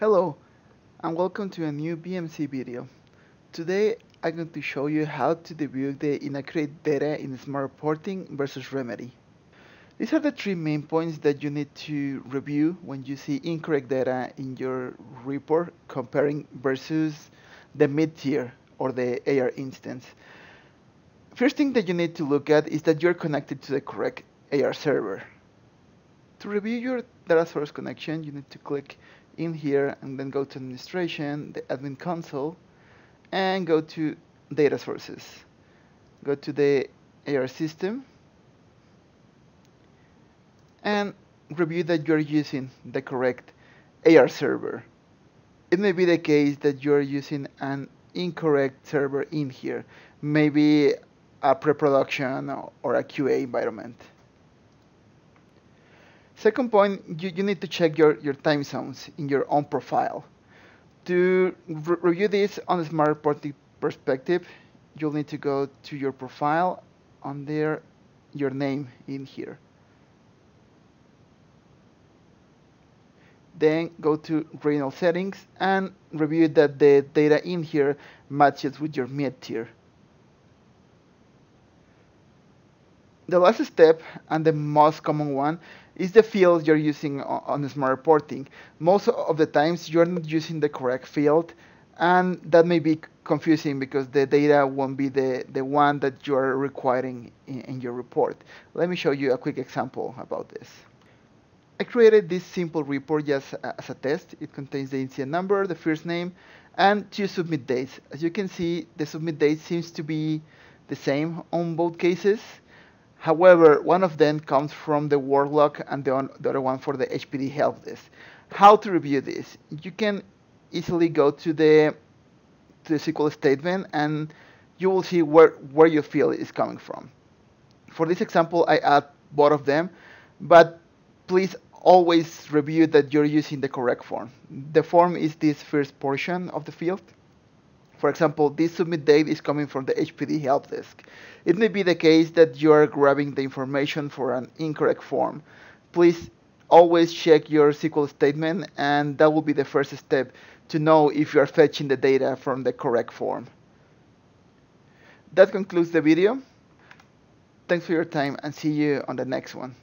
Hello and welcome to a new BMC video. Today I'm going to show you how to debug the inaccurate data in smart reporting versus remedy. These are the three main points that you need to review when you see incorrect data in your report comparing versus the mid-tier or the AR instance. First thing that you need to look at is that you're connected to the correct AR server. To review your data source connection, you need to click in here and then go to administration, the admin console, and go to data sources. Go to the AR system and review that you're using the correct AR server. It may be the case that you're using an incorrect server in here, maybe a pre-production or a QA environment. Second point, you need to check your time zones in your own profile. To review this on a smart reporting perspective, you'll need to go to your profile, under your name in here. Then go to regional settings and review that the data in here matches with your mid-tier. The last step, and the most common one, is the field you're using on smart reporting. Most of the times you're not using the correct field, and that may be confusing because the data won't be the one that you're requiring in your report. Let me show you a quick example about this. I created this simple report just as a test. It contains the incident number, the first name, and two submit dates. As you can see, the submit date seems to be the same on both cases. However, one of them comes from the word log and the other one for the HPD help desk. How to review this? You can easily go to the SQL statement and you will see where your field is coming from. For this example, I add both of them, but please always review that you're using the correct form. The form is this first portion of the field. For example, this submit date is coming from the HPD help desk. It may be the case that you are grabbing the information for an incorrect form. Please always check your SQL statement, and that will be the first step to know if you are fetching the data from the correct form. That concludes the video. Thanks for your time and see you on the next one.